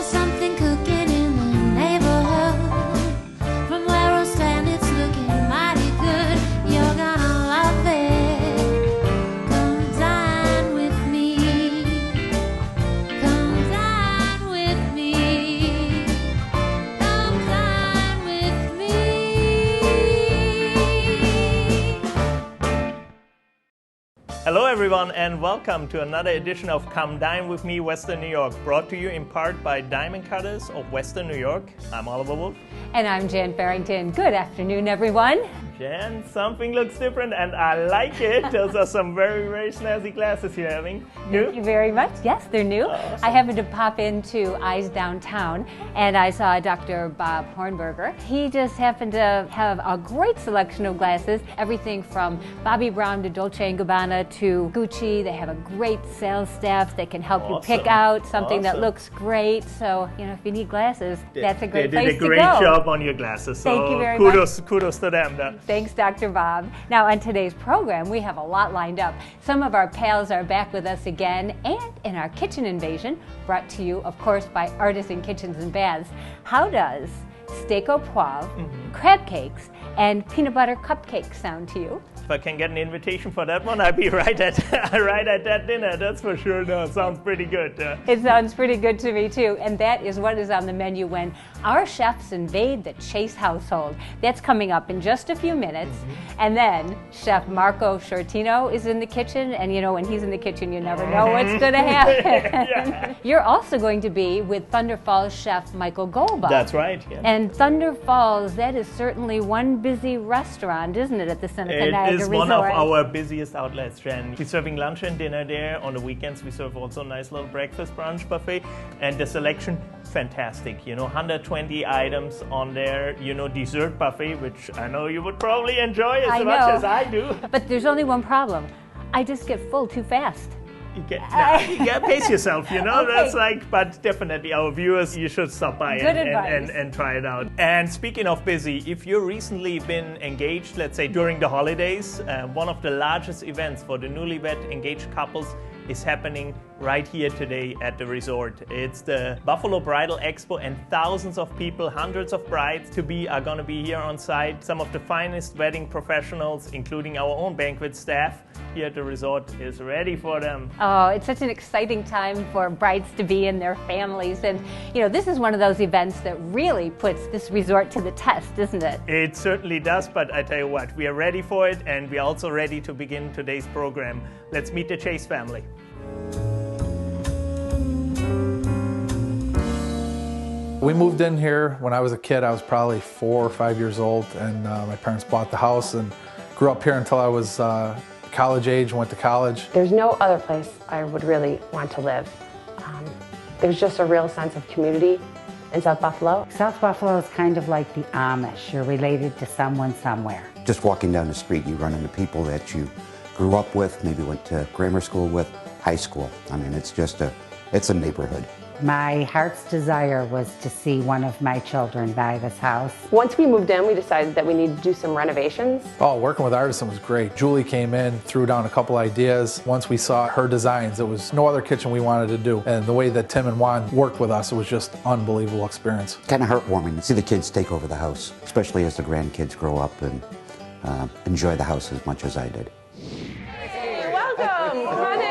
something cooking in the neighborhood. From where I stand, it's looking mighty good. You're gonna love it. Come dine with me. Come dine with me. Come dine with me. Hello everyone and welcome to another edition of Come Dine With Me Western New York, brought to you in part by Diamond Cutters of Western New York. I'm Oliver Wolf. And I'm Jan Farrington. Good afternoon, everyone. Jan, something looks different and I like it. Those are some very, very snazzy glasses you're having. New? Thank you very much. Yes, they're new. Awesome. I happened to pop into Eyes Downtown and I saw Dr. Bob Hornberger. He just happened to have a great selection of glasses, everything from Bobbi Brown to Dolce & Gabbana to Gucci. They have a great sales staff that can help you pick out something that looks great. So, if you need glasses, that's a great place to go. They did a great job on your glasses. So Thank you very much. Kudos to them. Thanks, Dr. Bob. Now, on today's program, we have a lot lined up. Some of our pals are back with us again, and in our kitchen invasion, brought to you, of course, by Artisan Kitchens and Baths. How does steak au poivre, crab cakes, and peanut butter cupcakes sound to you? If I can get an invitation for that one, I'd be right at that dinner, that's for sure. No, it sounds pretty good. It sounds pretty good to me too, and that is what is on the menu when our chefs invade the Chase household. That's coming up in just a few minutes, and then Chef Marco Shortino is in the kitchen, and when he's in the kitchen, you never know what's going to happen. Yeah. You're also going to be with Thunder Falls chef Michael Golba. That's right. Yeah. And Thunder Falls, that is certainly one busy restaurant, isn't it, at the Seneca Niagara It's Resort? one of our busiest outlets, Jen. We're serving lunch and dinner there. On the weekends, we serve also a nice little breakfast brunch buffet. And the selection, fantastic. 120 items on there. Dessert buffet, which I know you would probably enjoy as much as I do. But there's only one problem. I just get full too fast. You gotta pace yourself, Okay. That's but definitely our viewers, you should stop by Good and try it out. And speaking of busy, if you've recently been engaged, let's say during the holidays, one of the largest events for the newlywed engaged couples is happening right here today at the resort. It's the Buffalo Bridal Expo, and thousands of people, hundreds of brides are gonna be here on site. Some of the finest wedding professionals, including our own banquet staff here at the resort, is ready for them. Oh, it's such an exciting time for brides to be in their families. And, this is one of those events that really puts this resort to the test, isn't it? It certainly does, but I tell you what, we are ready for it, and we are also ready to begin today's program. Let's meet the Chase family. We moved in here when I was a kid. I was probably 4 or 5 years old, and my parents bought the house and grew up here until I was college age, went to college. There's no other place I would really want to live. There's just a real sense of community in South Buffalo. South Buffalo is kind of like the Amish. You're related to someone somewhere. Just walking down the street, you run into people that you grew up with, maybe went to grammar school with, high school. I mean, it's a neighborhood. My heart's desire was to see one of my children buy this house. Once we moved in, we decided that we needed to do some renovations. Oh, working with Artisan was great. Julie came in, threw down a couple ideas. Once we saw her designs, there was no other kitchen we wanted to do. And the way that Tim and Juan worked with us, it was just an unbelievable experience. Kind of heartwarming to see the kids take over the house, especially as the grandkids grow up and enjoy the house as much as I did. Hey, welcome. Come on in.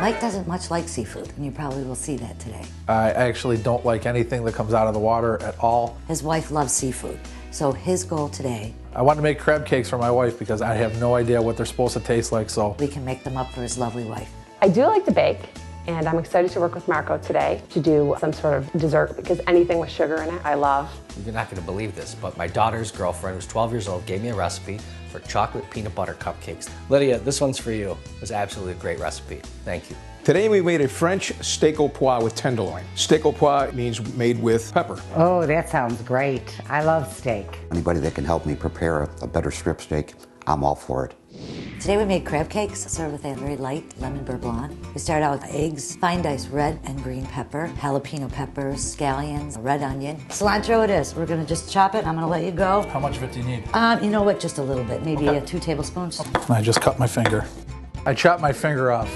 Mike doesn't much like seafood, and you probably will see that today. I actually don't like anything that comes out of the water at all. His wife loves seafood, so his goal today, I wanted to make crab cakes for my wife because I have no idea what they're supposed to taste like, so we can make them up for his lovely wife. I do like to bake, and I'm excited to work with Marco today to do some sort of dessert, because anything with sugar in it, I love. You're not going to believe this, but my daughter's girlfriend, who's 12 years old, gave me a recipe for chocolate peanut butter cupcakes. Lydia, this one's for you. It was absolutely a great recipe. Thank you. Today we made a French steak au poivre with tenderloin. Steak au poivre means made with pepper. Oh, that sounds great. I love steak. Anybody that can help me prepare a better strip steak, I'm all for it. Today we made crab cakes, served with a very light lemon beurre blanc. We started out with eggs, fine diced red and green pepper, jalapeno peppers, scallions, red onion. Cilantro it is. We're gonna just chop it. I'm gonna let you go. How much of it do you need? You know what, just a little bit, maybe 2 tablespoons. I just cut my finger. I chopped my finger off.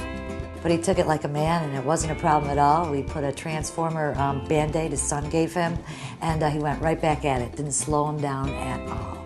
but he took it like a man, and it wasn't a problem at all. We put a transformer Band-Aid his son gave him, and he went right back at it. Didn't slow him down at all.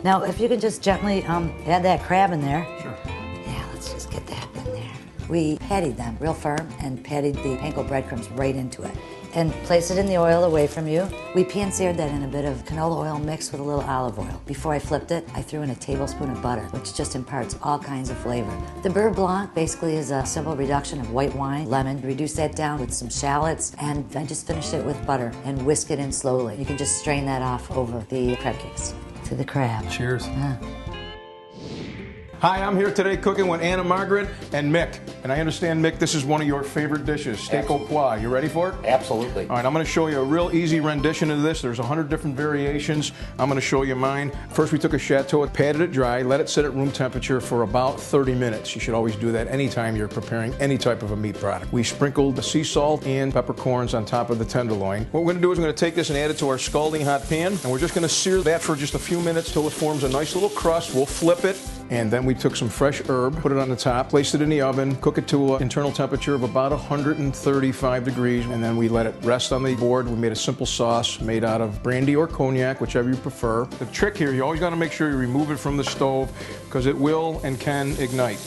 Now, if you can just gently add that crab in there. Sure. Yeah, let's just get that in there. We patted them real firm and patted the panko breadcrumbs right into it. And place it in the oil away from you. We pan-seared that in a bit of canola oil mixed with a little olive oil. Before I flipped it, I threw in a tablespoon of butter, which just imparts all kinds of flavor. The beurre blanc basically is a simple reduction of white wine, lemon. Reduce that down with some shallots, and I just finished it with butter and whisk it in slowly. You can just strain that off over the crab cakes. To the crab. Cheers. Hi, I'm here today cooking with Anna Margaret and Mick. And I understand, Mick, this is one of your favorite dishes, steak au pois. You ready for it? Absolutely. All right, I'm going to show you a real easy rendition of this. There's 100 different variations. I'm going to show you mine. First, we took a chateau, patted it dry, let it sit at room temperature for about 30 minutes. You should always do that anytime you're preparing any type of a meat product. We sprinkled the sea salt and peppercorns on top of the tenderloin. What we're going to do is we're going to take this and add it to our scalding hot pan, and we're just going to sear that for just a few minutes till it forms a nice little crust. We'll flip it, and then we took some fresh herb, put it on the top, placed it in the oven, cook it to an internal temperature of about 135 degrees, and then we let it rest on the board. We made a simple sauce made out of brandy or cognac, whichever you prefer. The trick here, you always got to make sure you remove it from the stove because it will and can ignite.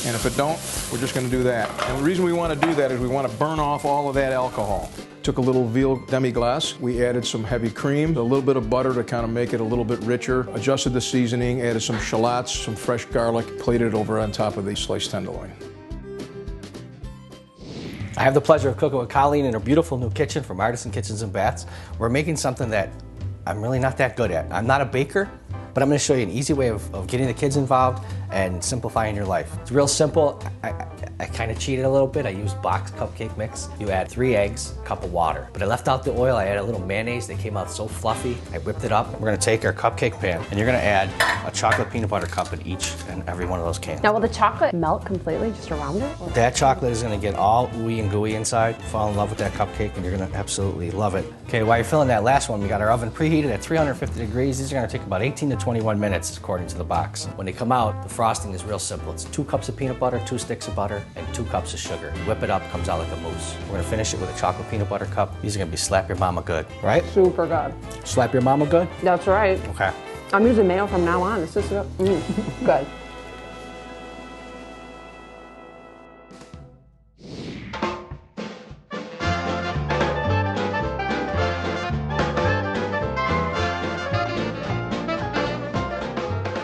And if it don't, we're just going to do that. And the reason we want to do that is we want to burn off all of that alcohol. Took a little veal demi-glace. We added some heavy cream, a little bit of butter to kind of make it a little bit richer. Adjusted the seasoning, added some shallots, some fresh garlic, plated it over on top of the sliced tenderloin. I have the pleasure of cooking with Colleen in her beautiful new kitchen from Artisan Kitchens and Baths. We're making something that I'm really not that good at. I'm not a baker, but I'm going to show you an easy way of getting the kids involved and simplifying your life. It's real simple. I kind of cheated a little bit. I used box cupcake mix. You add 3 eggs, a cup of water. But I left out the oil. I added a little mayonnaise. They came out so fluffy. I whipped it up. We're going to take our cupcake pan, and you're going to add a chocolate peanut butter cup in each and every one of those cans. Now, will the chocolate melt completely just around it? Or? That chocolate is going to get all ooey and gooey inside. Fall in love with that cupcake, and you're going to absolutely love it. Okay, while you're filling that last one, we got our oven preheated at 350 degrees. These are going to take about 18 to 21 minutes, according to the box. When they come out, the frosting is real simple. It's 2 cups of peanut butter, 2 sticks of butter, and 2 cups of sugar. Whip it up, comes out like a mousse. We're going to finish it with a chocolate peanut butter cup. These are going to be slap your mama good, right? Super good. Slap your mama good? That's right. Okay. I'm using mayo from now on. It's just good.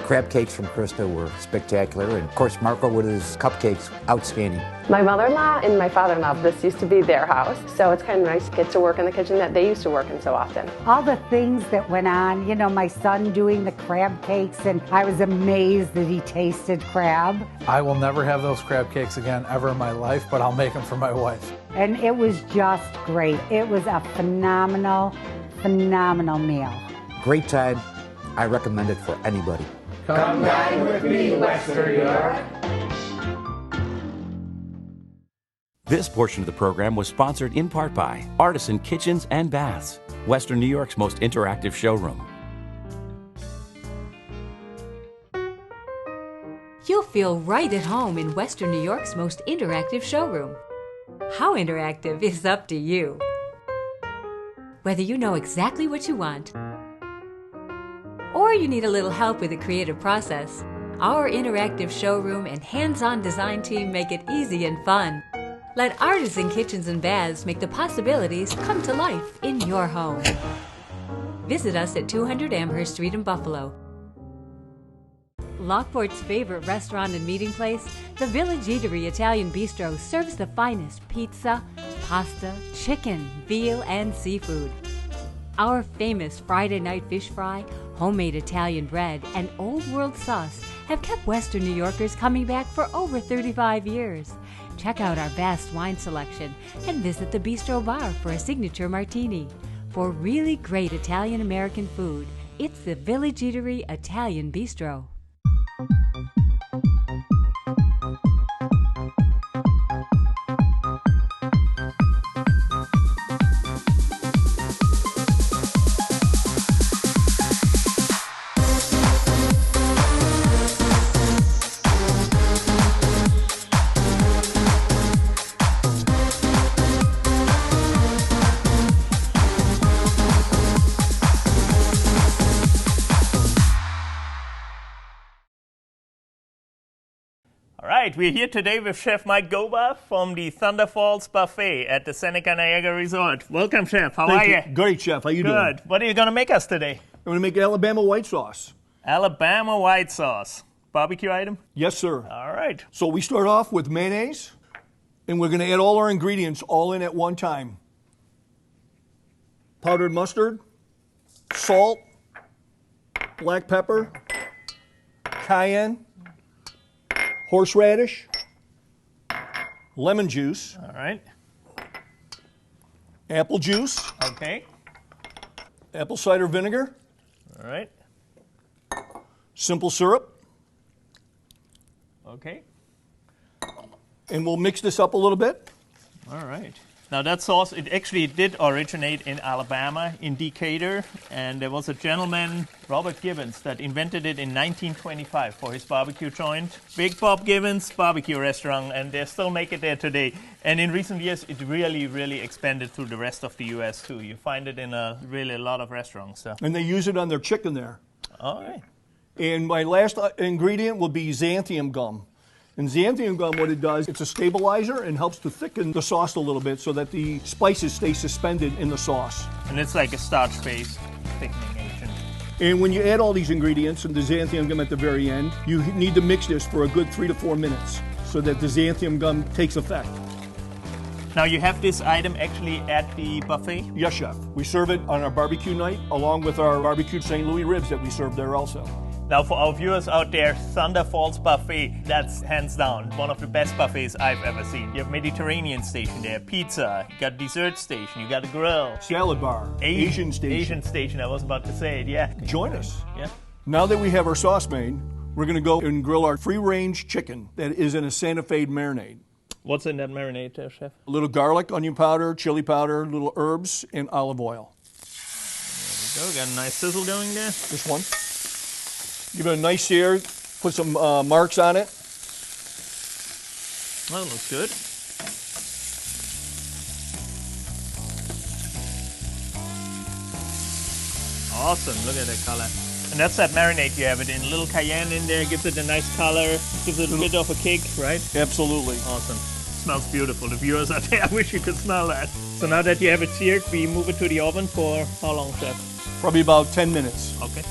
Crab cakes from Krista were spectacular, and of course Marco with his cupcakes, outstanding. My mother-in-law and my father-in-law, this used to be their house, so it's kind of nice to get to work in the kitchen that they used to work in so often. All the things that went on, you know, my son doing the crab cakes, and I was amazed that he tasted crab. I will never have those crab cakes again ever in my life, but I'll make them for my wife. And it was just great. It was a phenomenal, phenomenal meal. Great time. I recommend it for anybody. Come dine with me, Western New York. This portion of the program was sponsored in part by Artisan Kitchens and Baths, Western New York's most interactive showroom. You'll feel right at home in Western New York's most interactive showroom. How interactive is up to you. Whether you know exactly what you want, or you need a little help with the creative process, our interactive showroom and hands-on design team make it easy and fun. Let Artisan Kitchens and Baths make the possibilities come to life in your home. Visit us at 200 Amherst Street in Buffalo. Lockport's favorite restaurant and meeting place, the Village Eatery Italian Bistro, serves the finest pizza, pasta, chicken, veal, and seafood. Our famous Friday night fish fry, homemade Italian bread, and old world sauce have kept Western New Yorkers coming back for over 35 years. Check out our vast wine selection and visit the Bistro Bar for a signature martini. For really great Italian-American food, it's the Village Eatery Italian Bistro. right, we're here today with Chef Mike Goba from the Thunder Falls Buffet at the Seneca Niagara Resort. Welcome, Chef. How are you? Great, Chef. How you doing? Good. What are you going to make us today? I'm going to make Alabama white sauce. Alabama white sauce. Barbecue item? Yes, sir. All right. So we start off with mayonnaise, and we're going to add all our ingredients all in at one time. Powdered mustard, salt, black pepper, cayenne, horseradish, lemon juice, all right, apple juice, okay, apple cider vinegar, all right, simple syrup, okay, and we'll mix this up a little bit. All right. Now that sauce, it actually did originate in Alabama, in Decatur, and there was a gentleman, Robert Gibbons, that invented it in 1925 for his barbecue joint. Big Bob Gibbons barbecue restaurant, and they still make it there today. And in recent years, it really, really expanded through the rest of the U.S. too. You find it in a lot of restaurants. So. And they use it on their chicken there. All right. And my last ingredient will be xanthium gum. And xanthium gum, what it does, it's a stabilizer and helps to thicken the sauce a little bit so that the spices stay suspended in the sauce. And it's like a starch-based thickening agent. And when you add all these ingredients and the xanthium gum at the very end, you need to mix this for a good 3 to 4 minutes so that the xanthium gum takes effect. Now you have this item actually at the buffet? Yes, Chef. We serve it on our barbecue night along with our barbecued St. Louis ribs that we serve there also. Now for our viewers out there, Thunder Falls Buffet, that's hands down one of the best buffets I've ever seen. You have Mediterranean station there, pizza, you got dessert station, you got a grill. Salad bar, Asian station. Asian station, I was about to say it, yeah. Join us. Yeah. Now that we have our sauce made, we're going to go and grill our free-range chicken that is in a Santa Fe marinade. What's in that marinade there, Chef? A little garlic, onion powder, chili powder, little herbs, and olive oil. There we go, got a nice sizzle going there. This one. Give it a nice sear, put some marks on it. Well, looks good. Awesome, look at that color. And that's that marinade you have it in. A little cayenne in there, gives it a nice color, gives it a bit of a kick, right? Absolutely. Awesome. Smells beautiful. The viewers out there, I wish you could smell that. So now that you have it seared, we move it to the oven for how long, Chef? Probably about 10 minutes. Okay.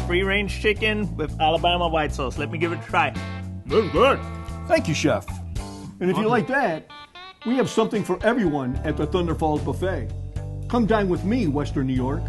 Free-range chicken with Alabama white sauce. Let me give it a try. Very good. Thank you, Chef. And if you like that, we have something for everyone at the Thunder Falls Buffet. Come dine with me, Western New York.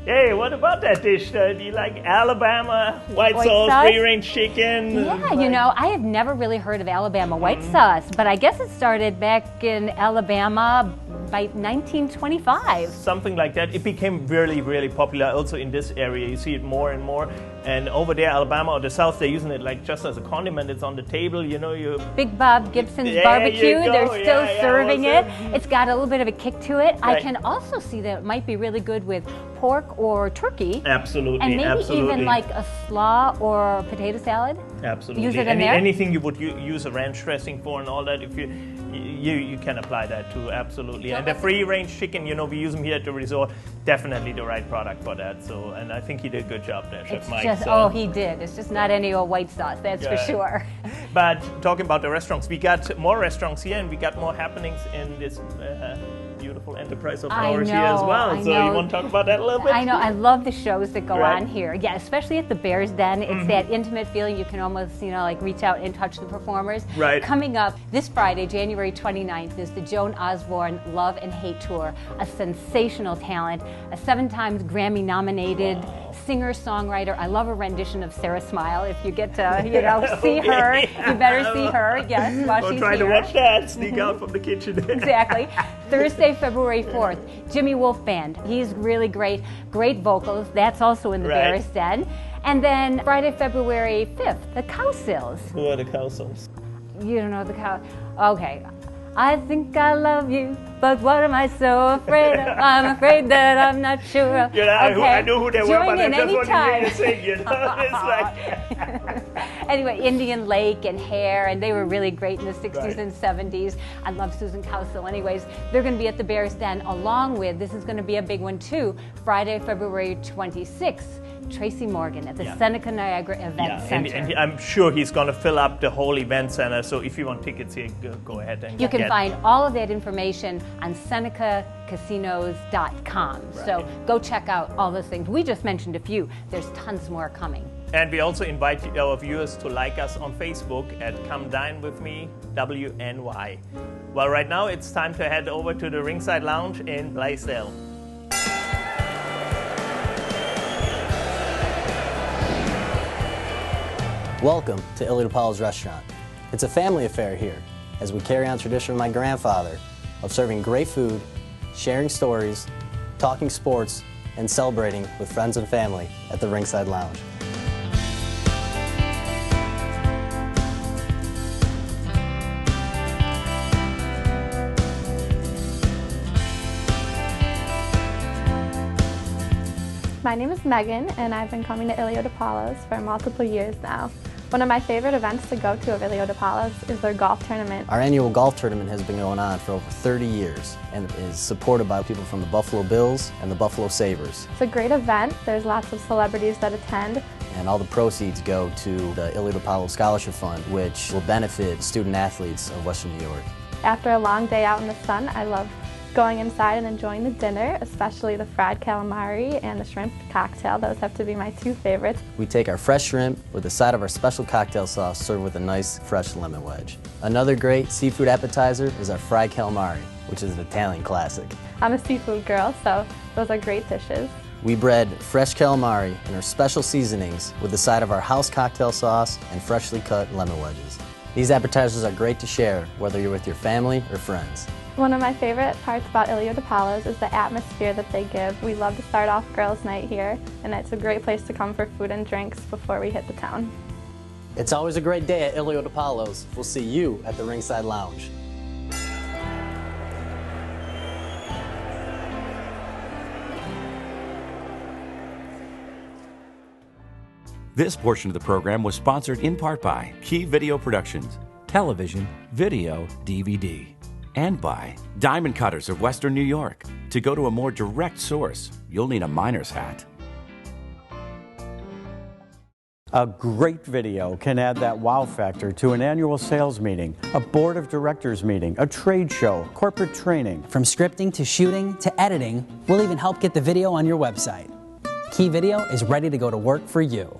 Hey, what about that dish? Do you like Alabama white sauce, free-range chicken? Yeah, you know, I have never really heard of Alabama white sauce, but I guess it started back in Alabama by 1925. Something like that. It became really, really popular also in this area. You see it more and more. And over there, Alabama or the South, they're using it like just as a condiment. It's on the table, you know. Big Bob Gibson's barbecue. They're still serving it. It's got a little bit of a kick to it. Right. I can also see that it might be really good with pork or turkey. Absolutely. And maybe even like a slaw or potato salad. Absolutely. Use it in there. Anything you would use a ranch dressing for and all that, if you can apply that too, absolutely. And the free-range chicken, you know, we use them here at the resort, definitely the right product for that. So, and I think he did a good job there, Chef Mike. Oh, he did. It's just not any old white sauce, that's for sure. But talking about the restaurants, we got more restaurants here and we got more happenings in this beautiful enterprise of ours here as well. So you want to talk about that a little bit? I know. I love the shows that go on here. Yeah, especially at the Bears Den. It's that intimate feeling. You can almost, you know, like reach out and touch the performers. Right. Coming up this Friday, January 29th, is the Joan Osborne Love and Hate Tour. A sensational talent, a 7 times Grammy-nominated singer-songwriter. I love a rendition of Sarah Smile. If you get to, see her, you better see her. Yes, while We'll she's try here. to watch that, sneak out from the kitchen. Exactly. Thursday, February 4th, Jimmy Wolf Band. He's really great vocals. That's also in the Bear's Den. And then Friday, February 5th, the Cow Sills. Who are the Cow Sills? You don't know the Cow? Okay. I think I love you, but what am I so afraid of? I'm afraid that I'm not sure of. I knew who they were, but I just wanted to hear you sing, It's like... Anyway, Indian Lake and Hair, and they were really great in the 60s and 70s. I love Susan Cowsill. Anyways, they're going to be at the Bear's Den along with, this is going to be a big one too, Friday, February 26th. Tracy Morgan at the Seneca Niagara Event Center. And I'm sure he's going to fill up the whole event center, so if you want tickets here, go ahead and you can find all of that information on SenecaCasinos.com. So go check out all those things. We just mentioned a few. There's tons more coming. And we also invite our viewers to like us on Facebook at Come Dine With Me, WNY. Well, right now it's time to head over to the Ringside Lounge in Blaisdell. Welcome to Elliot Apollo's restaurant. It's a family affair here as we carry on tradition of my grandfather of serving great food, sharing stories, talking sports, and celebrating with friends and family at the Ringside Lounge. My name is Megan, and I've been coming to Elio DePaulo's for multiple years now. One of my favorite events to go to of Elio DePaulo's is their golf tournament. Our annual golf tournament has been going on for over 30 years and is supported by people from the Buffalo Bills and the Buffalo Sabres. It's a great event. There's lots of celebrities that attend. And all the proceeds go to the Elio DePaulo Scholarship Fund, which will benefit student athletes of Western New York. After a long day out in the sun, I love going inside and enjoying the dinner, especially the fried calamari and the shrimp cocktail. Those have to be my two favorites. We take our fresh shrimp with a side of our special cocktail sauce served with a nice fresh lemon wedge. Another great seafood appetizer is our fried calamari, which is an Italian classic. I'm a seafood girl, so those are great dishes. We bread fresh calamari in our special seasonings with the side of our house cocktail sauce and freshly cut lemon wedges. These appetizers are great to share, whether you're with your family or friends. One of my favorite parts about Elio DePaulo's is the atmosphere that they give. We love to start off girls' night here, and it's a great place to come for food and drinks before we hit the town. It's always a great day at Elio DePaulo's. We'll see you at the Ringside Lounge. This portion of the program was sponsored in part by Key Video Productions, television, video, DVD. And by Diamond Cutters of Western New York. To go to a more direct source, you'll need a miner's hat. A great video can add that wow factor to an annual sales meeting, a board of directors meeting, a trade show, corporate training. From scripting to shooting to editing, we'll even help get the video on your website. Key Video is ready to go to work for you.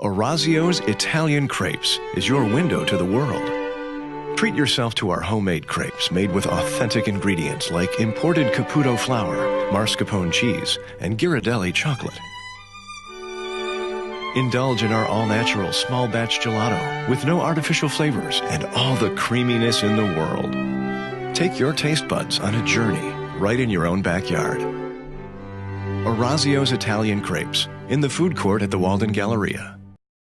Orazio's Italian Crepes is your window to the world. Treat yourself to our homemade crepes made with authentic ingredients like imported Caputo flour, mascarpone cheese, and Ghirardelli chocolate. Indulge in our all-natural small batch gelato with no artificial flavors and all the creaminess in the world. Take your taste buds on a journey right in your own backyard. Orazio's Italian Crepes in the food court at the Walden Galleria.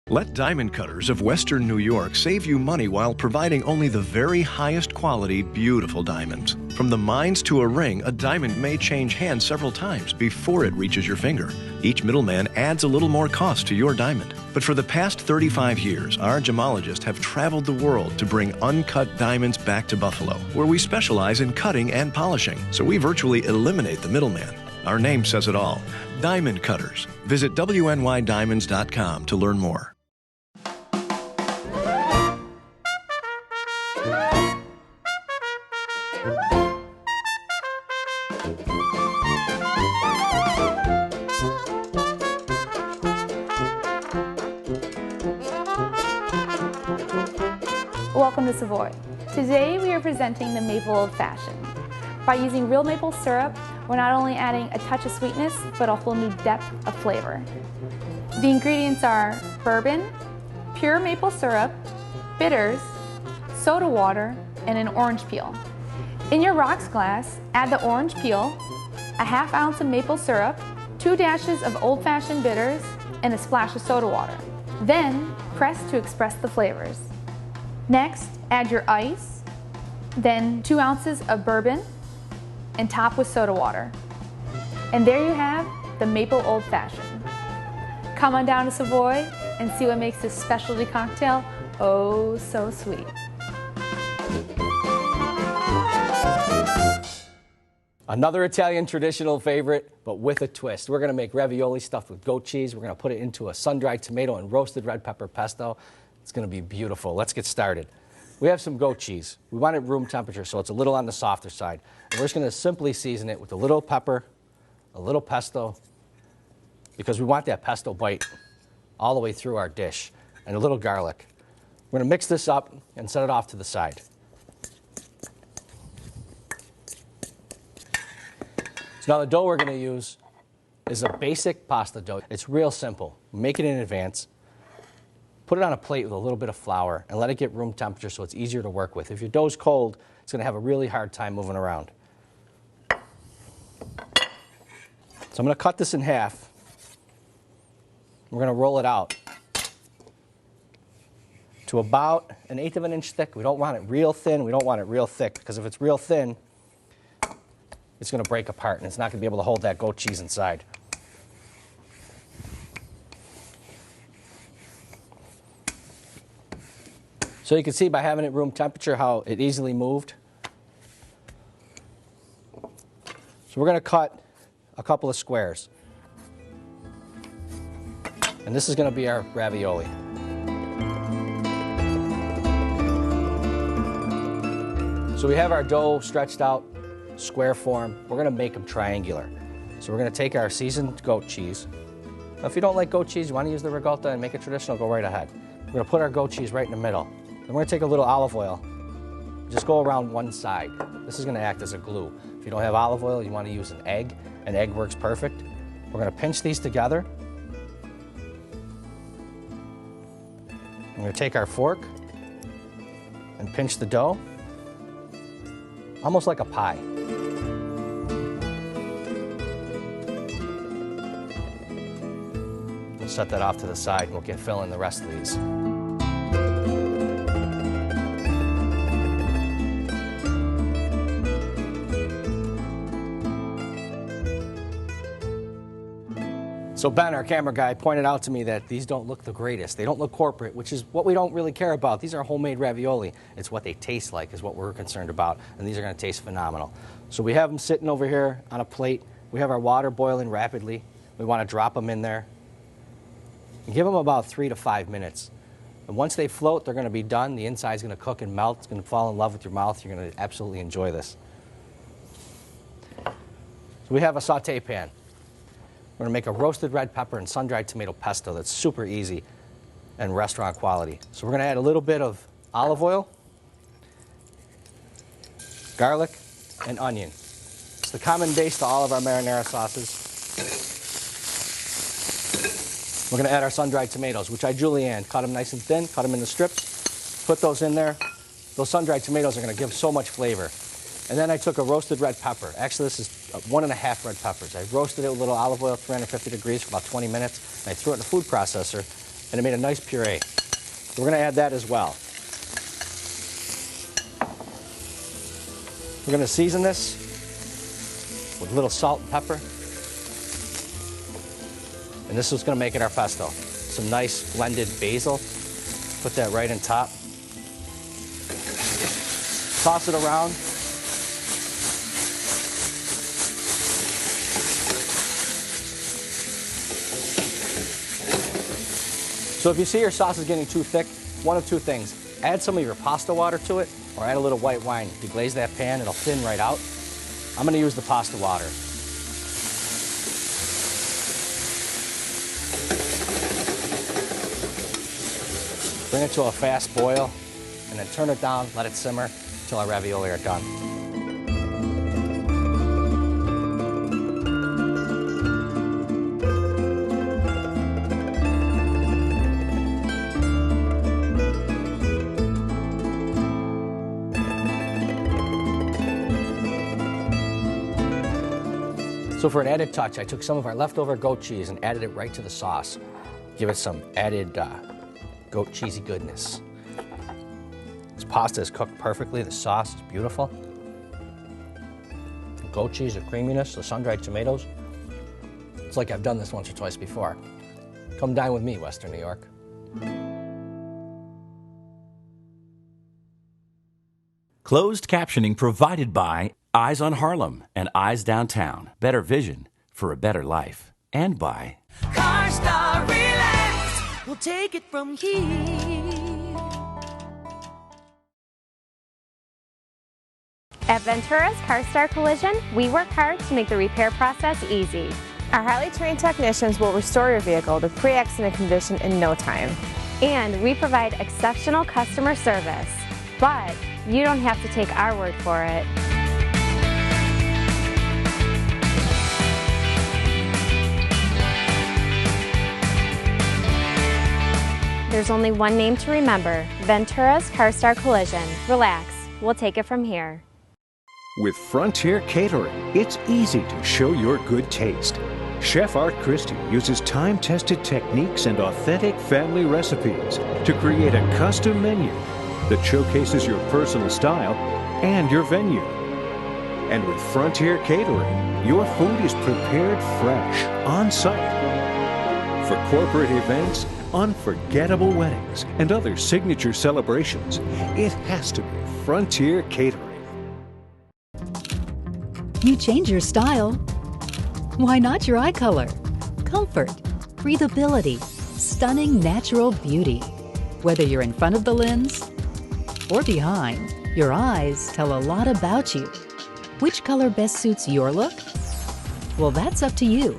Let Diamond Cutters of Western New York save you money while providing only the very highest quality, beautiful diamonds. From the mines to a ring, a diamond may change hands several times before it reaches your finger. Each middleman adds a little more cost to your diamond. But for the past 35 years, our gemologists have traveled the world to bring uncut diamonds back to Buffalo, where we specialize in cutting and polishing, so we virtually eliminate the middleman. Our name says it all. Diamond Cutters. Visit WNYDiamonds.com to learn more. Welcome to Savoy. Today we are presenting the Maple Old Fashioned. By using real maple syrup, we're not only adding a touch of sweetness, but a whole new depth of flavor. The ingredients are bourbon, pure maple syrup, bitters, soda water, and an orange peel. In your rocks glass, add the orange peel, a ½ ounce of maple syrup, 2 dashes of old-fashioned bitters, and a splash of soda water. Then, press to express the flavors. Next, add your ice, then 2 ounces of bourbon, and top with soda water. And there you have the Maple Old Fashioned. Come on down to Savoy and see what makes this specialty cocktail oh so sweet. Another Italian traditional favorite, but with a twist. We're gonna make ravioli stuffed with goat cheese. We're gonna put it into a sun-dried tomato and roasted red pepper pesto. It's gonna be beautiful. Let's get started. We have some goat cheese. We want it room temperature, so it's a little on the softer side. And we're just gonna simply season it with a little pepper, a little pesto, because we want that pesto bite all the way through our dish, and a little garlic. We're gonna mix this up and set it off to the side. So now the dough we're gonna use is a basic pasta dough. It's real simple. Make it in advance. Put it on a plate with a little bit of flour and let it get room temperature so it's easier to work with. If your dough's cold, it's gonna have a really hard time moving around. So I'm gonna cut this in half. We're gonna roll it out to about 1/8 of an inch thick. We don't want it real thin, we don't want it real thick, because if it's real thin, it's gonna break apart and it's not gonna be able to hold that goat cheese inside. So you can see by having it room temperature how it easily moved. So we're gonna cut a couple of squares. And this is gonna be our ravioli. So we have our dough stretched out, square form. We're gonna make them triangular. So we're gonna take our seasoned goat cheese. Now, if you don't like goat cheese, you wanna use the ricotta and make it traditional, go right ahead. We're gonna put our goat cheese right in the middle. Then we're gonna take a little olive oil, just go around one side. This is gonna act as a glue. If you don't have olive oil, you wanna use an egg. An egg works perfect. We're gonna pinch these together. I'm gonna take our fork and pinch the dough, almost like a pie. We'll set that off to the side and we'll get filling the rest of these. So Ben, our camera guy, pointed out to me that these don't look the greatest. They don't look corporate, which is what we don't really care about. These are homemade ravioli. It's what they taste like is what we're concerned about, and these are gonna taste phenomenal. So we have them sitting over here on a plate. We have our water boiling rapidly. We wanna drop them in there. And give them about 3 to 5 minutes. And once they float, they're gonna be done. The inside's gonna cook and melt. It's gonna fall in love with your mouth. You're gonna absolutely enjoy this. So we have a saute pan. We're gonna make a roasted red pepper and sun-dried tomato pesto that's super easy and restaurant quality. So we're gonna add a little bit of olive oil, garlic, and onion. It's the common base to all of our marinara sauces. We're gonna add our sun-dried tomatoes, which I julienne. Cut them nice and thin, cut them into strips, put those in there. Those sun-dried tomatoes are gonna give so much flavor. And then I took a roasted red pepper. Actually, this is 1½ red peppers. I roasted it with a little olive oil, 350 degrees for about 20 minutes, and I threw it in a food processor, and it made a nice puree. So we're gonna add that as well. We're gonna season this with a little salt and pepper. And this is gonna make it our pesto. Some nice blended basil. Put that right on top. Toss it around. So if you see your sauce is getting too thick, one of two things. Add some of your pasta water to it, or add a little white wine. Deglaze that pan, it'll thin right out. I'm gonna use the pasta water. Bring it to a fast boil, and then turn it down, let it simmer until our ravioli are done. So for an added touch, I took some of our leftover goat cheese and added it right to the sauce. Give it some added goat cheesy goodness. This pasta is cooked perfectly. The sauce is beautiful. The goat cheese, the creaminess, the sun-dried tomatoes. It's like I've done this once or twice before. Come dine with me, Western New York. Closed captioning provided by Eyes on Harlem and Eyes Downtown. Better vision for a better life. And by CarStar Relax, we'll take it from here. At Ventura's CarStar Collision, we work hard to make the repair process easy. Our highly trained technicians will restore your vehicle to pre-accident condition in no time. And we provide exceptional customer service. But you don't have to take our word for it. There's only one name to remember, Ventura's CarStar Collision. Relax, we'll take it from here. With Frontier Catering, it's easy to show your good taste. Chef Art Christie uses time-tested techniques and authentic family recipes to create a custom menu that showcases your personal style and your venue. And with Frontier Catering, your food is prepared fresh, on-site. For corporate events, unforgettable weddings, and other signature celebrations, it has to be Frontier Catering. You change your style. Why not your eye color? Comfort, breathability, stunning natural beauty. Whether you're in front of the lens or behind, your eyes tell a lot about you. Which color best suits your look? Well, that's up to you.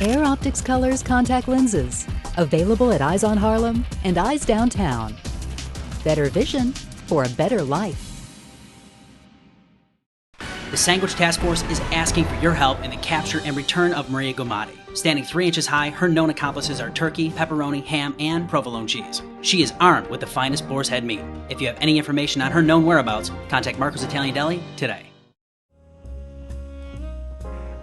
Air Optics Colors contact lenses. Available at Eyes on Harlem and Eyes Downtown. Better vision for a better life. The Sandwich Task Force is asking for your help in the capture and return of Maria Gomati. Standing 3 inches high, her known accomplices are turkey, pepperoni, ham, and provolone cheese. She is armed with the finest boar's head meat. If you have any information on her known whereabouts, contact Marco's Italian Deli today.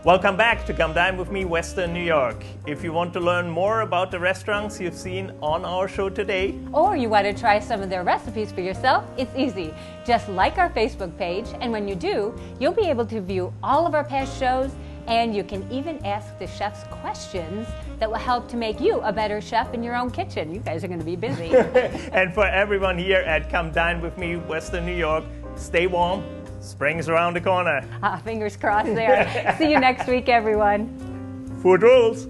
Welcome back to Come Dine With Me, Western New York. If you want to learn more about the restaurants you've seen on our show today, or you want to try some of their recipes for yourself, it's easy. Just like our Facebook page, and when you do, you'll be able to view all of our past shows, and you can even ask the chefs questions that will help to make you a better chef in your own kitchen. You guys are going to be busy. and for everyone here at Come Dine With Me, Western New York, stay warm. Spring's around the corner. Fingers crossed there. See you next week, everyone. Food rules.